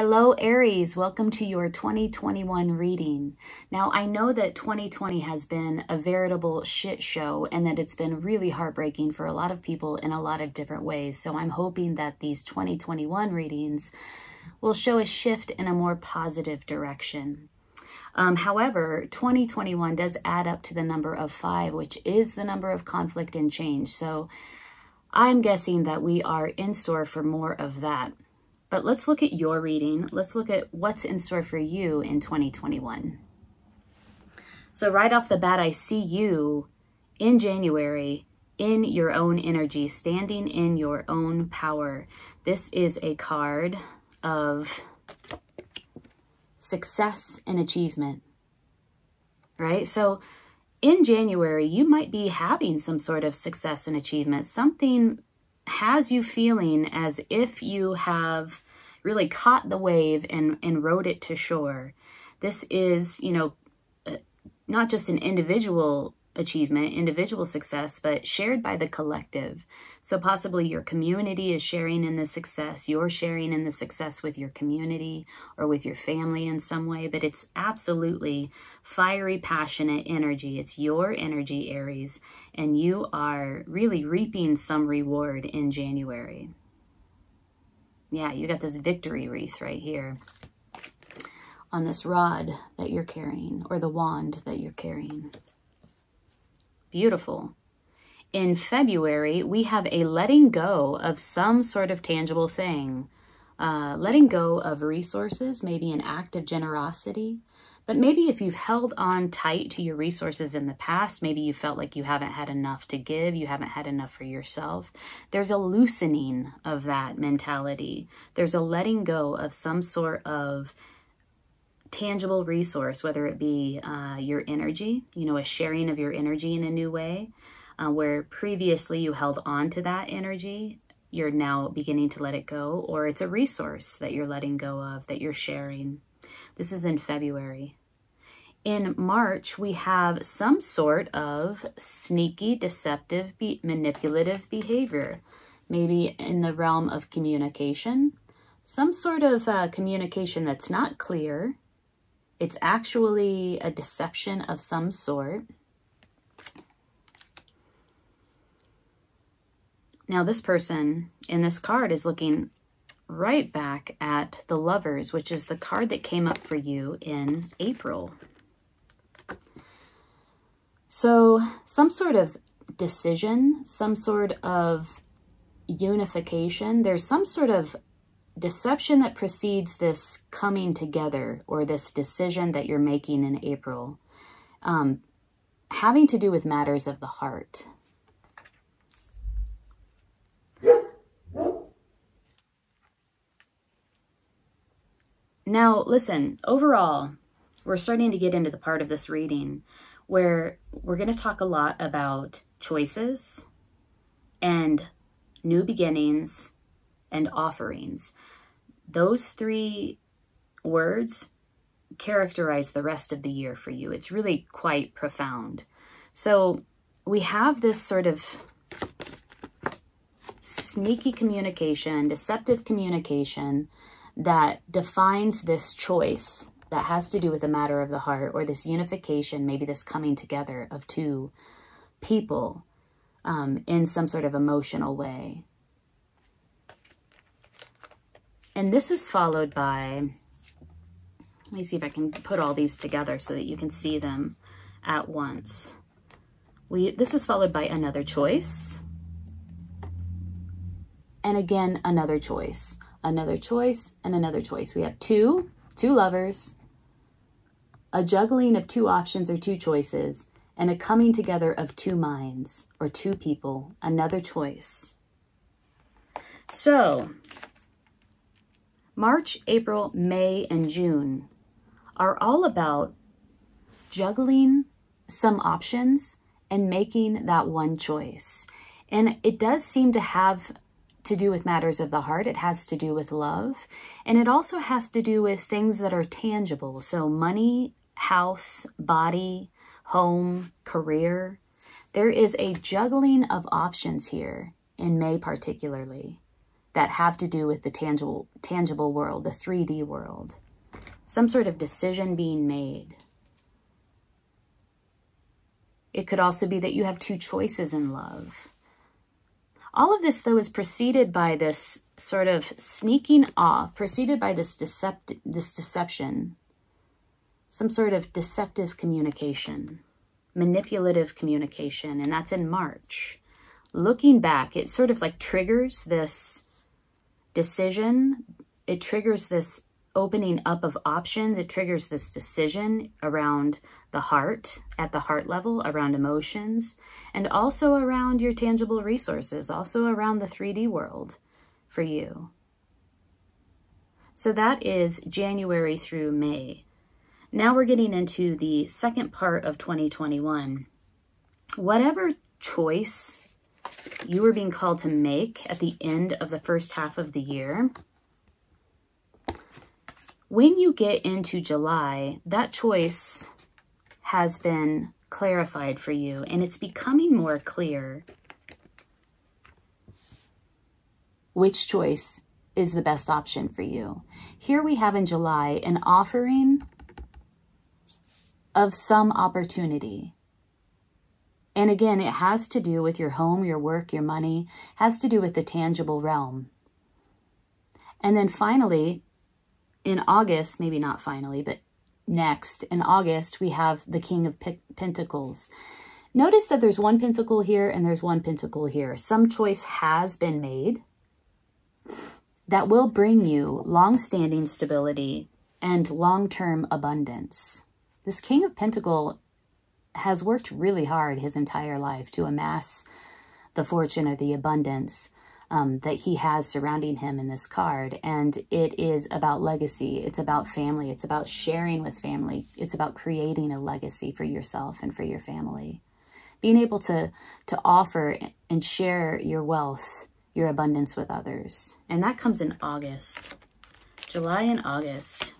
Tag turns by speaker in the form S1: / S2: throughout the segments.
S1: Hello, Aries. Welcome to your 2021 reading. Now, I know that 2020 has been a veritable shit show and that it's been really heartbreaking for a lot of people in a lot of different ways. So I'm hoping that these 2021 readings will show a shift in a more positive direction. However, 2021 does add up to the number of 5, which is the number of conflict and change. So I'm guessing that we are in store for more of that. But let's look at your reading. Let's look at what's in store for you in 2021. So right off the bat, I see you in January in your own energy, standing in your own power. This is a card of success and achievement, right? So in January, you might be having some sort of success and achievement. Something has you feeling as if you have really caught the wave and rode it to shore. This is, not just an individual achievement, individual success, but shared by the collective. So possibly your community is sharing in the success, you're sharing in the success with your community or with your family in some way, but it's absolutely fiery, passionate energy. It's your energy, Aries, and you are really reaping some reward in January. Yeah, you got this victory wreath right here on this rod that you're carrying, or the wand that you're carrying. Beautiful. In February, we have a letting go of some sort of tangible thing. Letting go of resources, maybe an act of generosity. But maybe if you've held on tight to your resources in the past, maybe you felt like you haven't had enough to give, you haven't had enough for yourself. There's a loosening of that mentality. There's a letting go of some sort of tangible resource, whether it be your energy, a sharing of your energy in a new way, where previously you held on to that energy, you're now beginning to let it go, or it's a resource that you're letting go of, that you're sharing. This is in February. In March, we have some sort of sneaky, deceptive, manipulative behavior, maybe in the realm of communication, some sort of communication that's not clear. It's actually a deception of some sort. Now, this person in this card is looking right back at the Lovers, which is the card that came up for you in April. So some sort of decision, some sort of unification. There's some sort of deception that precedes this coming together, or this decision that you're making in April, having to do with matters of the heart. Now, listen, overall, we're starting to get into the part of this reading where we're going to talk a lot about choices and new beginnings and offerings. Those 3 words characterize the rest of the year for you. It's really quite profound. So we have this sort of sneaky communication, deceptive communication that defines this choice that has to do with a matter of the heart, or this unification, maybe this coming together of 2 people in some sort of emotional way. And this is followed by, let me see if I can put all these together so that you can see them at once. This is followed by another choice. And again, another choice, and another choice. We have two lovers, a juggling of 2 options or 2 choices, and a coming together of 2 minds or 2 people, another choice. So March, April, May, and June are all about juggling some options and making that one choice. And it does seem to have to do with matters of the heart. It has to do with love. And it also has to do with things that are tangible. So money, house, body, home, career. There is a juggling of options here in May particularly that have to do with the tangible world, the 3D world. Some sort of decision being made. It could also be that you have two choices in love. All of this, though, is preceded by this sort of sneaking off, preceded by this deception, some sort of deceptive communication, manipulative communication, and that's in March. Looking back, it sort of like triggers this decision. It triggers this opening up of options. It triggers this decision around the heart, at the heart level, around emotions, and also around your tangible resources, also around the 3D world for you. So that is January through May. Now we're getting into the second part of 2021. Whatever choice you are being called to make at the end of the first half of the year, when you get into July, that choice has been clarified for you, and it's becoming more clear which choice is the best option for you. Here we have in July an offering of some opportunity. And again, it has to do with your home, your work, your money, has to do with the tangible realm. And then finally, in August, maybe not finally, but next, in August, we have the King of Pentacles. Notice that there's one pentacle here and there's one pentacle here. Some choice has been made that will bring you long-standing stability and long-term abundance. This King of Pentacles has worked really hard his entire life to amass the fortune or the abundance that he has surrounding him in this card. And it is about legacy. It's about family. It's about sharing with family. It's about creating a legacy for yourself and for your family. Being able to offer and share your wealth, your abundance with others. And that comes in August, July and August.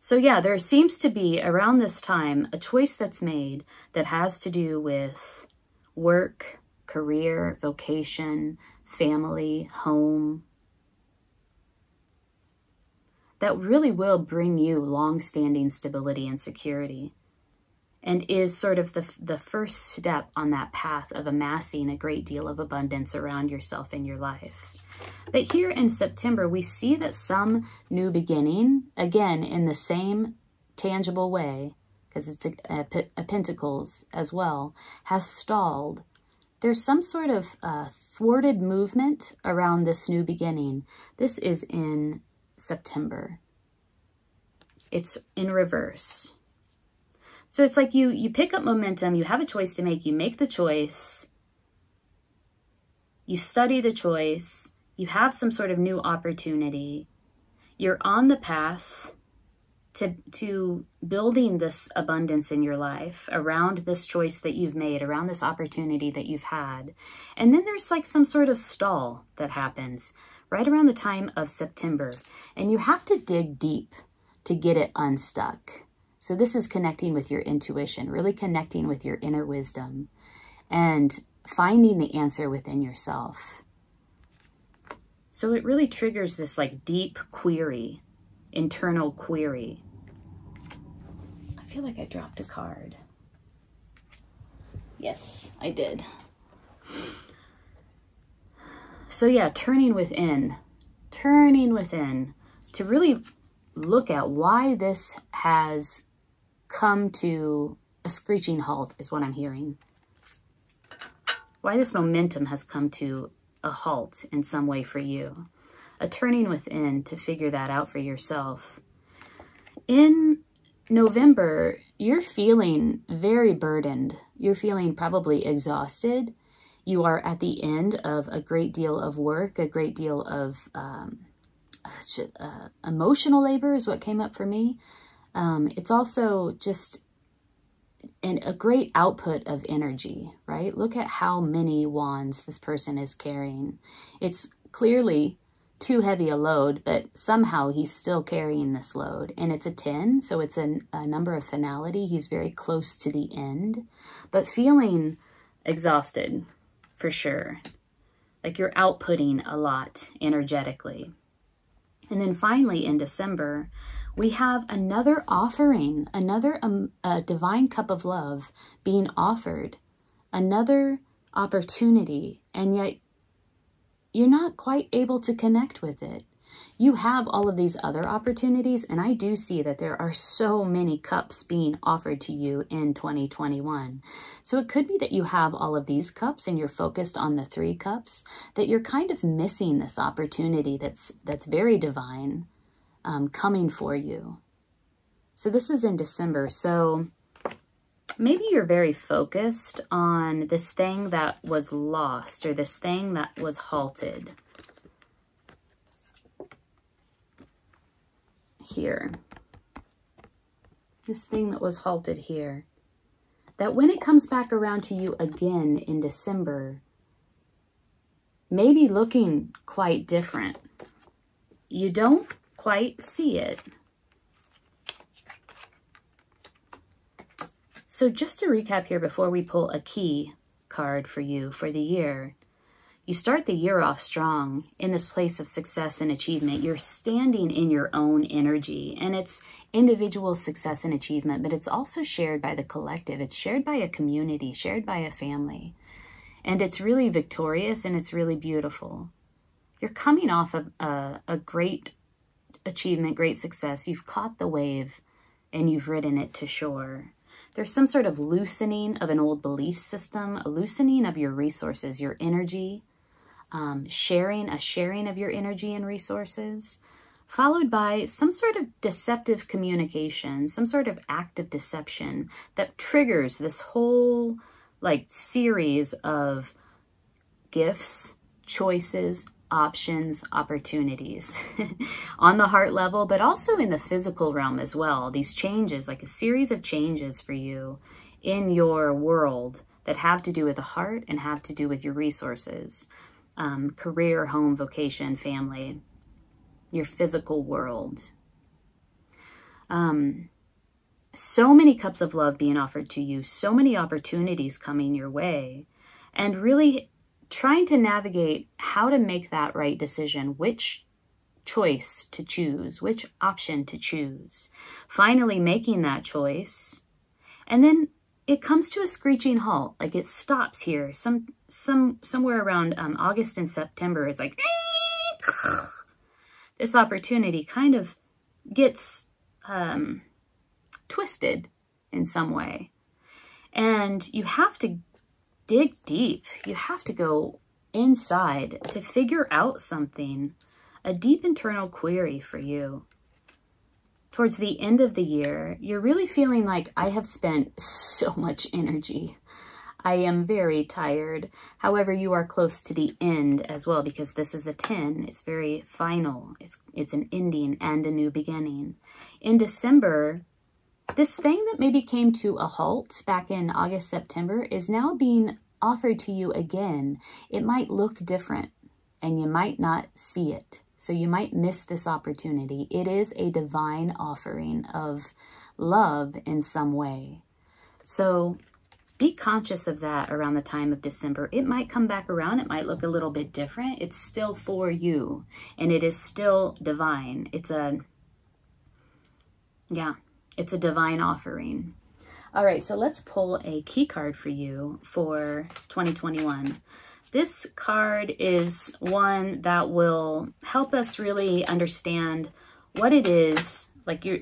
S1: So yeah, there seems to be around this time a choice that's made that has to do with work, career, vocation, family, home, that really will bring you long-standing stability and security, and is sort of the first step on that path of amassing a great deal of abundance around yourself in your life. But here in September, we see that some new beginning, again, in the same tangible way, because it's a Pentacles as well, has stalled. There's some sort of thwarted movement around this new beginning. This is in September. It's in reverse. So it's like you pick up momentum, you have a choice to make, you make the choice, you study the choice, you have some sort of new opportunity, you're on the path to building this abundance in your life around this choice that you've made, around this opportunity that you've had. And then there's like some sort of stall that happens right around the time of September. And you have to dig deep to get it unstuck. So this is connecting with your intuition, really connecting with your inner wisdom and finding the answer within yourself. So it really triggers this like deep query, internal query. I feel like I dropped a card. Yes, I did. So yeah, turning within to really look at why this has come to a screeching halt is what I'm hearing. Why this momentum has come to a halt in some way for you. A turning within to figure that out for yourself. In November, you're feeling very burdened. You're feeling probably exhausted. You are at the end of a great deal of work, a great deal of emotional labor is what came up for me. It's also just a great output of energy, right? Look at how many wands this person is carrying. It's clearly too heavy a load, but somehow he's still carrying this load. And it's a 10, so it's a number of finality. He's very close to the end, but feeling exhausted for sure. like you're outputting a lot energetically. And then finally in December, we have another offering, another divine cup of love being offered, another opportunity, and yet you're not quite able to connect with it. You have all of these other opportunities, and I do see that there are so many cups being offered to you in 2021. So it could be that you have all of these cups and you're focused on the 3 cups, that you're kind of missing this opportunity that's very divine coming for you. So this is in December. So maybe you're very focused on this thing that was lost or this thing that was halted. Here. This thing that was halted here. That when it comes back around to you again in December, maybe looking quite different. You don't quite see it. So just to recap here before we pull a key card for you for the year, you start the year off strong in this place of success and achievement. You're standing in your own energy, and it's individual success and achievement, but it's also shared by the collective. It's shared by a community, shared by a family. And it's really victorious and it's really beautiful. You're coming off of a great achievement, great success. You've caught the wave and you've ridden it to shore. There's some sort of loosening of an old belief system, a loosening of your resources, your energy, sharing of your energy and resources, followed by some sort of deceptive communication, some sort of act of deception that triggers this whole like series of gifts, choices, options, opportunities on the heart level, but also in the physical realm as well. These changes, like a series of changes for you in your world that have to do with the heart and have to do with your resources, career, home, vocation, family, your physical world. So many cups of love being offered to you, so many opportunities coming your way, and really trying to navigate how to make that right decision, which choice to choose, which option to choose. Finally making that choice, and then it comes to a screeching halt. Like it stops here, somewhere around August and September. It's like this opportunity kind of gets twisted in some way, and you have to dig deep. You have to go inside to figure out something, a deep internal query for you. Towards the end of the year, you're really feeling like, I have spent so much energy. I am very tired. However, you are close to the end as well, because this is a 10. It's very final. It's an ending and a new beginning. In December, this thing that maybe came to a halt back in August, September is now being offered to you again. It might look different and you might not see it. So you might miss this opportunity. It is a divine offering of love in some way. So be conscious of that around the time of December. It might come back around. It might look a little bit different. It's still for you and it is still divine. It's a divine offering. All right, so let's pull a key card for you for 2021. This card is one that will help us really understand what it is, like your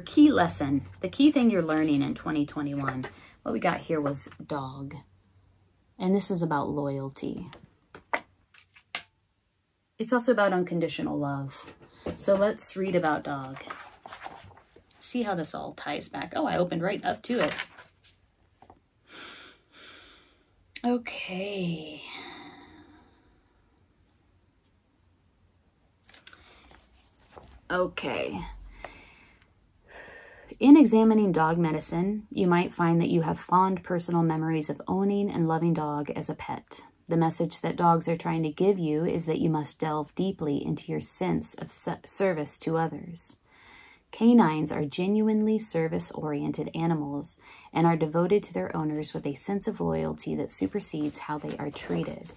S1: key lesson, the key thing you're learning in 2021. What we got here was dog, and this is about loyalty. It's also about unconditional love. So let's read about dog. See how this all ties back. Oh, I opened right up to it. Okay. Okay. In examining dog medicine, you might find that you have fond personal memories of owning and loving dog as a pet. The message that dogs are trying to give you is that you must delve deeply into your sense of service to others. Canines are genuinely service-oriented animals and are devoted to their owners with a sense of loyalty that supersedes how they are treated.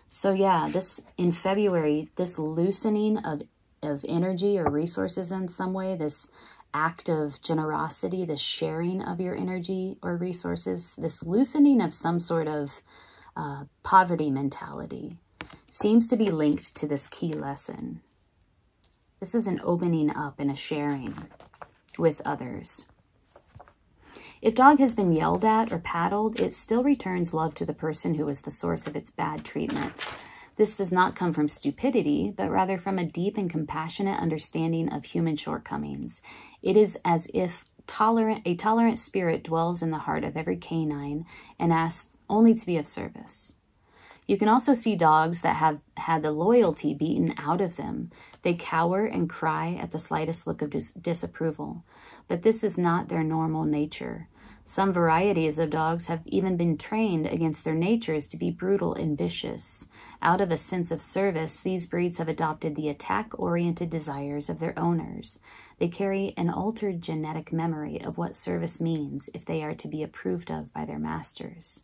S1: So yeah, this in February, this loosening of energy or resources in some way, this act of generosity, the sharing of your energy or resources, this loosening of some sort of poverty mentality seems to be linked to this key lesson. This is an opening up and a sharing with others. If dog has been yelled at or paddled, it still returns love to the person who was the source of its bad treatment. This does not come from stupidity, but rather from a deep and compassionate understanding of human shortcomings. It is as if a tolerant spirit dwells in the heart of every canine and asks only to be of service. You can also see dogs that have had the loyalty beaten out of them. They cower and cry at the slightest look of disapproval. But this is not their normal nature. Some varieties of dogs have even been trained against their natures to be brutal and vicious. Out of a sense of service, these breeds have adopted the attack-oriented desires of their owners. They carry an altered genetic memory of what service means if they are to be approved of by their masters.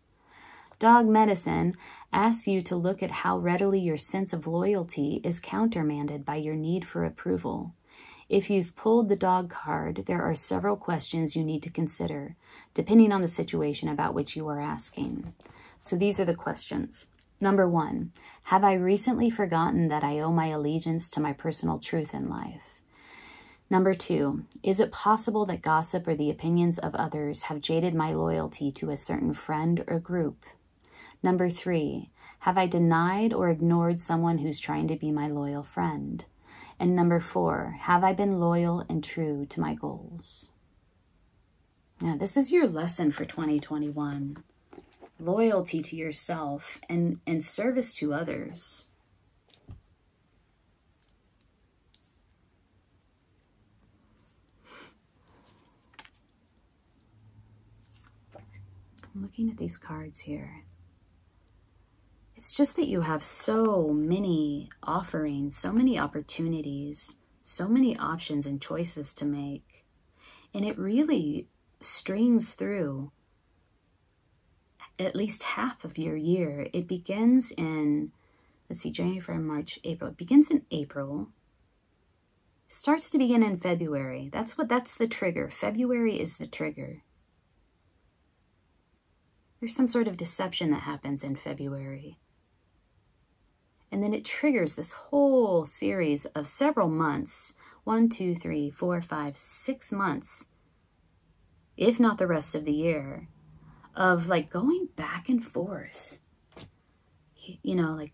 S1: Dog medicine asks you to look at how readily your sense of loyalty is countermanded by your need for approval. If you've pulled the dog card, there are several questions you need to consider, depending on the situation about which you are asking. So these are the questions. Number 1, have I recently forgotten that I owe my allegiance to my personal truth in life? Number 2, is it possible that gossip or the opinions of others have jaded my loyalty to a certain friend or group? Number 3, have I denied or ignored someone who's trying to be my loyal friend? And number 4, have I been loyal and true to my goals? Now, this is your lesson for 2021. Loyalty to yourself and service to others. I'm looking at these cards here. It's just that you have so many offerings, so many opportunities, so many options and choices to make. And it really strings through at least half of your year. It begins in, let's see, January, February, March, April. It begins in April. Starts to begin in February. That's the trigger. February is the trigger. There's some sort of deception that happens in February. And then it triggers this whole series of several months, 1, 2, 3, 4, 5, 6 months, if not the rest of the year, of like going back and forth, you know, like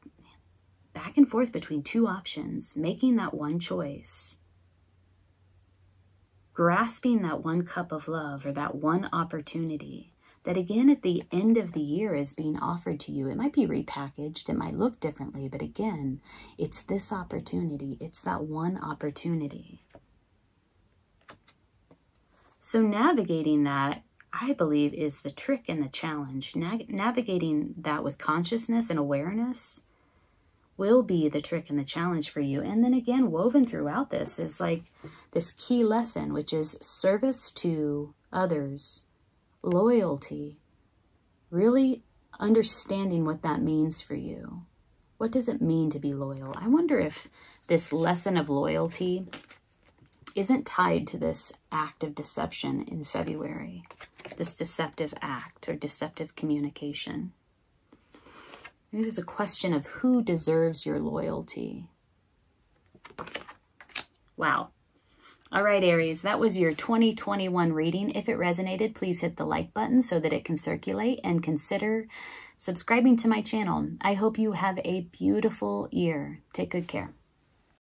S1: back and forth between two options, making that one choice, grasping that one cup of love or that one opportunity that again at the end of the year is being offered to you. It might be repackaged, it might look differently, but again, it's this opportunity, it's that one opportunity. So navigating that, I believe, is the trick and the challenge. Navigating that with consciousness and awareness will be the trick and the challenge for you. And then again, woven throughout this is like this key lesson, which is service to others, loyalty, really understanding what that means for you. What does it mean to be loyal? I wonder if this lesson of loyalty isn't tied to this act of deception in February, this deceptive act or deceptive communication. Maybe there's a question of who deserves your loyalty. Wow. All right, Aries, that was your 2021 reading. If it resonated, please hit the like button so that it can circulate, and consider subscribing to my channel. I hope you have a beautiful year. Take good care.